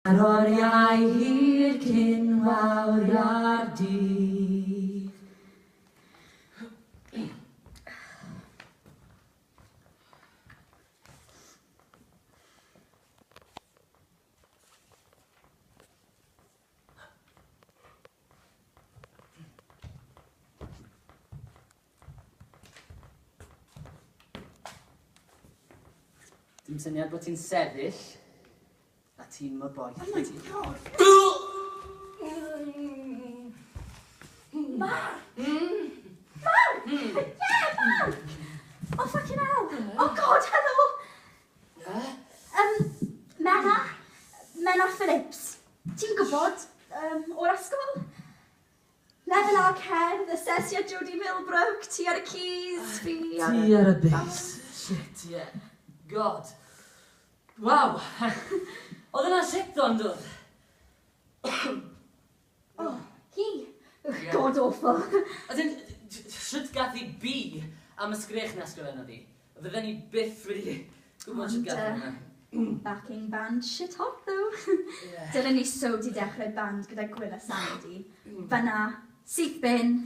Ar oriau hir cyn wawria'r dydd. Dim syniad bod ti'n sefyll, a ti'n mor boeth. Oh my God! Mark! Mark! Yeah, Mark! Oh, fucking hell! Oh, God, hello! Menna Phillips. Ti'n gwybod, o'r ysgol? Lefel ar cerdd, asesiad Jodie Millbrook, ti ar y keys, fi ar y... Ti ar y base. Shit, yeah. God. Wow. Oedd yna shit o'n dod. Oh, he. God awful. Ydyn, shwt gath i bi am ysgrech na ysgrifennu di. Fydden ni byth wedi gwybod shwt gath yna. Backing band shit hot though. Dylen ni so di dechrau band gyda Gwyl a Sandy. Fyna, syth bin,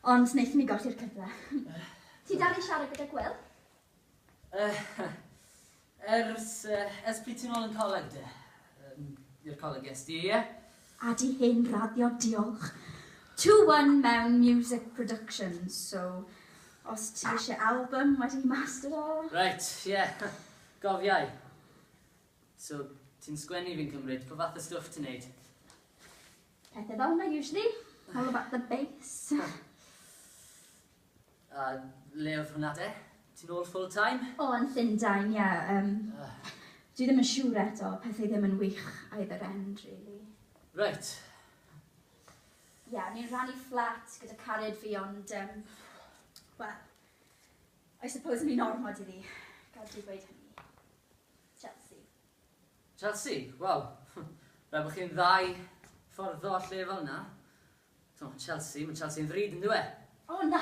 ond wnaethon ni golli'r cyfle. Ti dal i siarad gyda Gwyl? Ers pryd ti'n ôl yn coleg de? I'r coleg ges di, ie? A di hyn radio, diolch. 2-1 mewn music productions, so os ti eisiau album wedi master o... Right, ie. Gofiau. So, ti'n sgwennu fi'n cymryd, pa fath o stwff ti'n neud? Pethau fel yna, usually. All about the bass. A le oedd hwnna de? Ti'n ôl full time? O, yn Llundain, ie. Dwi ddim yn siŵr eto, pethau ddim yn wych either end, really. Right. Ie, ni'n rhannu fflat gyda cariad fi, ond, well, I suppose mi'n ormod iddi. Gael di gweud hynny. Chelsea. Chelsea? Wel, rhaid bod chi'n ddau ffordd o lle fel yna. Chelsea, mae Chelsea'n ddrud yn dweud. O, na.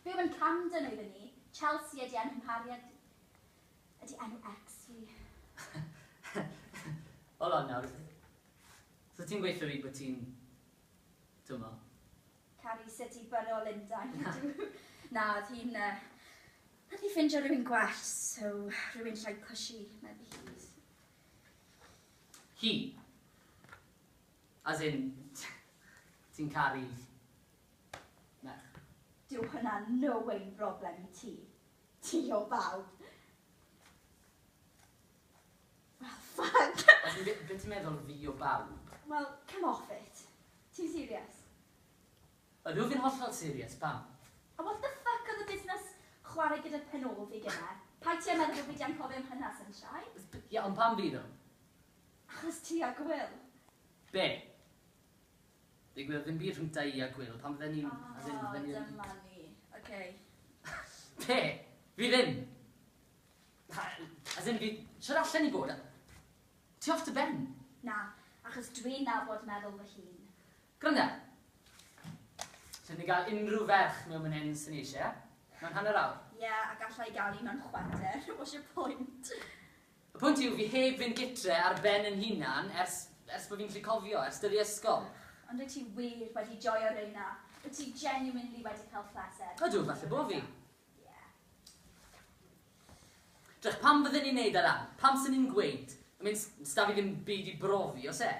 Fe yn Camden oedden ni. Chelsea ydi enw Harriet. Ydi enw ex fi. Hold on nawr. So ti'n gweithio fi bod ti'n... Dyma? Cari City Borough o Llundain. Na, oedd hi'n... Oedd hi ffindio rhywun gwell, so rhywun llai pushy, maybe he's... Hi? As in, ti'n caru... Merch? Dyw hwnna no way broblem i ti. Ti o bawb. Well, fuck. Be ti'n meddwl fi o bawb? Well, come off it. Ti'n serious? Ydw fi'n hollol serious, pam? A what the fuck oedd y busnes chwarae gyda penol fi gyda? Pa ti'n meddwl bod fi di'n cofio am hynna, Sunshine? Ie, ond pam fi nhw? Achos ti a Gwyl. Be? Digwydd ddim byd rhwng da i a Gwyl, pam fydden ni'n... Dyma ni. Okay. Be? Fi ddim. As in, fi... Siwr allan i bod? Ti off dy ben? Na, achos dwi'n nabod meddwl fy hun. Gryna? Ti'n ni gael unrhyw ferch mewn mynd hyn sy'n eisiau? Mewn hanner awr? Ie, a gallai gael un mewn chwater. What's your point? Y pwynt yw, fi heb fynd gytre ar ben yn hunan ers bod fi'n gallu cofio, ers dyddi ysgol. Ond wyt ti wir wedi joio reina? Wyt ti genuinely wedi cael pleser? Ydw, falle bo fi. Ie. Drach, pam fydden ni'n neud ar Pam sy'n ni'n gweud? I mean, sta fi ddim byd i brofi, os e?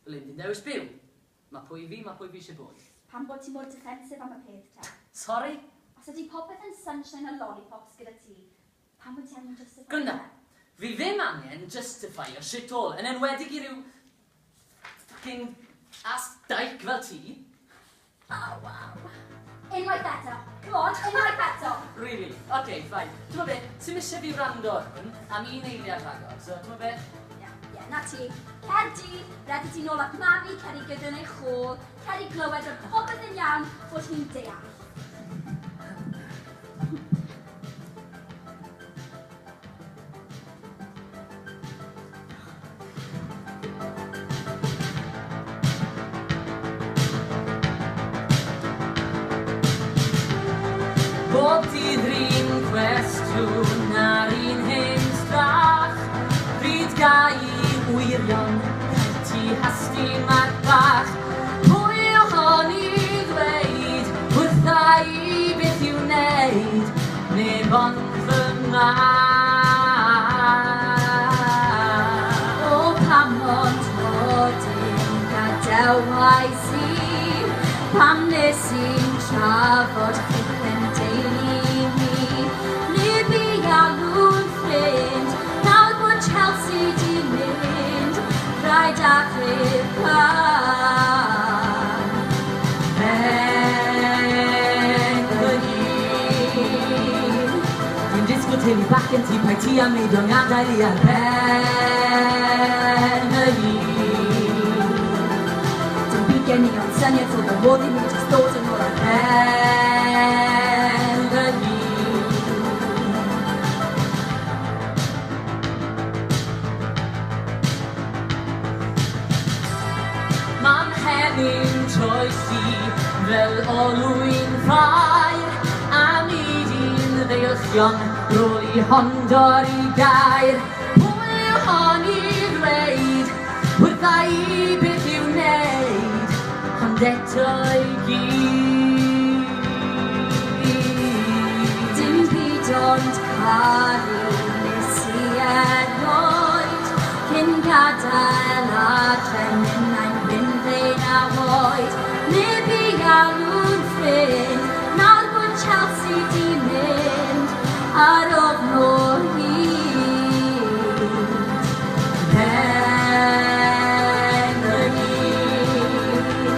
Fel un di'n dewis byw. Mae pwy fi eisiau bod. Pam bod ti mor defensif am y peth te? Sorry? Os ydi popeth yn sunshine a lollipops gyda ti, pam bod ti angen justify? Gryna, fi ddim angen justify o shit all, yn enwedig i ryw fucking ask daik fel ti. Oh, wow. Unwaith eto. Come on, unwaith eto. Really? Okay, fine. T'mo be, sy'n eisiau fi wrando hwn am un eiliad rhagor, so t'mo be? Ie, na ti. Cer di, rhaid i ti nôl at mami, cer i gyda neu chôl, cer i glywed o'r popeth yn iawn bod hi'n deall. Bob dydd r'un cwestiwn ar un hen strach, pryd gai wirion glywais i pam nes i'n trafod chwpen deulu mi. Neb i alw'n ffrind, nawr bod Chelsea di mynd, rhaid achub pan. Dwi'n disgwyl teulu bach yn ti pai ti am neud o'n adael i ar ben y hun. Dim byd gen i ond syniad o fy modd i mi jyst dod yn ôl ar ben y hun. Ma'n henyn troesi fel olwyn ffair a nid un ddeillion rôl i hondor i gair. Pwy yw hon i ddweud wrtha i beth i'w wneud ond eto i gyd. dim byd ond caru nes i erioed cyn gadael adren innau'n bynfein a oed. Neb i alw'n ffrind, nawr bod Chelsea di mynd ar ofn o hyd. Ben y hun.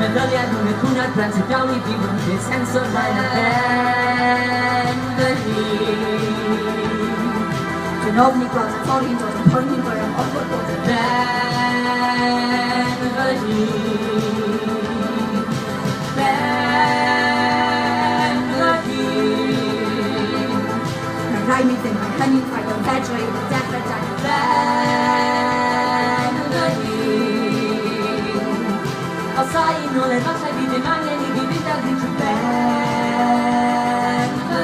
Meddyliad nhw'n y cwnad brant y gawn i fi mewn beth sens o'r rhaid o ben y hun. Dwi'n ofni gweld y ffordd dod yn poeni'n fwy am ofod bod yn Ben y hun. Ben y hun. Mae'n rhaid mi ddim mae hynny'n ffaith o'n fedro i dechrau dan Ben y hun. Os a un ôl efallai fi ddim angen i fi fynd ar hyn trwy ben y hun.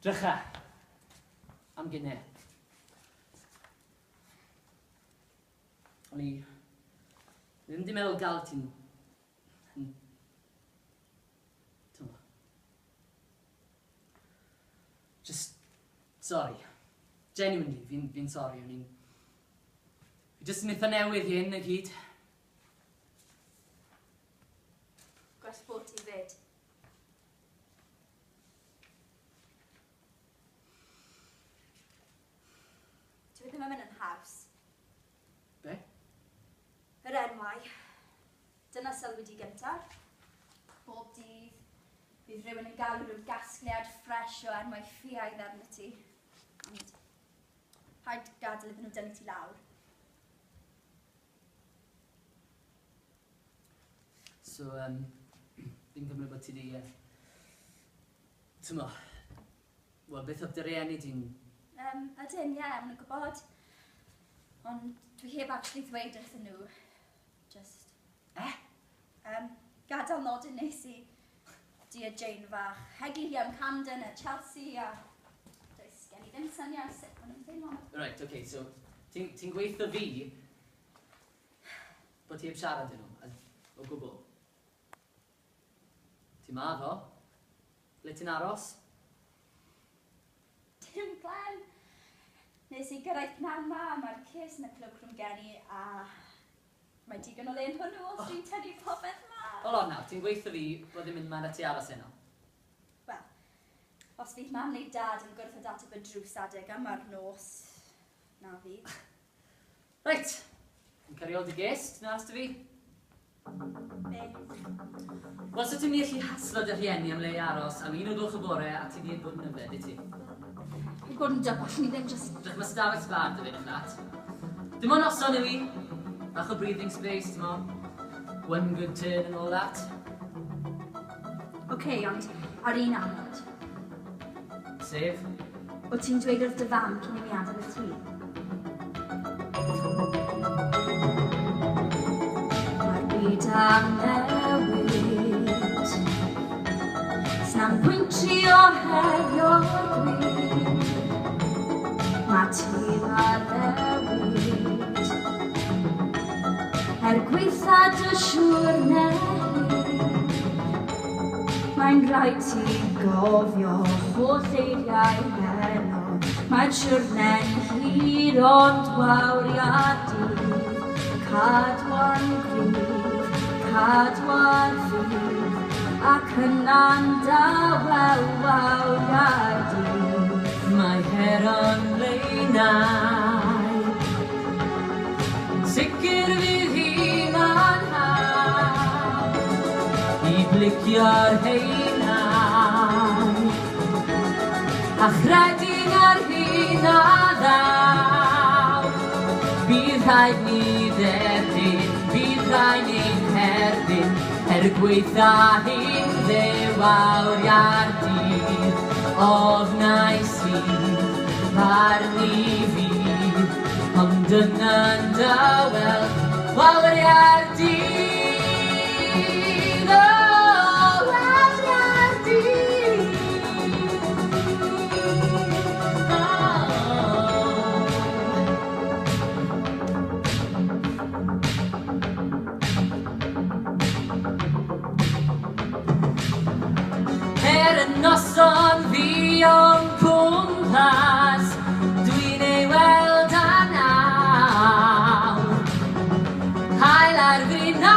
Drycha. Am gynne. O'n i ddim di meddwl gael ti'n... Just... Sorry. Genuinely, fi'n sorry. Fi just yn eitha newydd hyn y gyd. Gwrs bod ti fyd. Ti ddim yn mynd yn haws. Be? Yr enwau. Dyna sylwi di gyntaf. Bob dydd, bydd rhywun yn galw rhyw gasgliad ffres o enwau ffiaidd arno ti. Ond, rhaid gadael iddyn nhw dynnu ti lawr. So, fi'n gymryd bod ti di... Tymo, wel, beth oedd dy rieni di'n... Ydyn, ie, maen nhw'n gwybod. Ond dwi heb actually ddweud wrthyn nhw. Just... gadael nodyn nes i di a Jane fach. Hegi hi am Camden a Chelsea a... Does gen i ddim syniad sut maen nhw'n teimlo. Right, okay, so, ti'n gweithio fi bod ti heb siarad yn nhw, o gwbl. Ti ma ddo? Le ti'n aros? Dim plan. Nes i gyrraedd pnawn ma, mae'r cys yn y clwb rhwng geni a... Mae digon o le yn hwnnw os dwi'n tynnu popeth ma. Hold on nawr, ti'n gweithio fi bod ddim mynd ma'n a ti aros heno? Wel, os fydd mam neu dad yn gwrthod at y bydrws adeg am ar nos, na fydd. Reit, yn cario dy gest, na as dy fi? Be? Wel, so ti'n mynd i allu haslo dy rhieni am le i aros am 1 o gloch y bore a ti di bod yn yfed, i ti? Fi'n bod yn dybach, ni ddim just... Drych mae stafell sbar dy fi yn y fflat. Dim ond noson yw i, bach o breathing space, ti'n mo? One good turn and all that. Oce, ond ar un amod. Sef? O ti'n dweud wrth dy fam cyn i mi adael y tŷ? Mae'r byd am newid ddefio'r gwyd. Mae tir a ddewid. Gweitha dy siwrne mae'n rhaid ti gofio holl eiriau heno. Mae siwrne'n hir ond gwawria'r dydd. Cadwa'n gryf, cadwa'r fydd, ac yna'n dawel wawria'r dydd. Mae heron leunau, sicr fydd hi'n anhau i blicio'r heinau a chredin ar hyn a ddaw. Bydd rhaid ni dderbyn, bydd rhaid ni'n herbyn, gweitha hi'n ddewawria'r dydd. Ofnau sydd barni fydd, ond yna'n dawel wawria'r dydd. O, wawria'r dydd. Y noson fi o'n cwmpas, dwi'n ei weld a nawr. Hael ar fryn a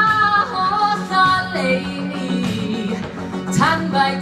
holl o leini, tan bai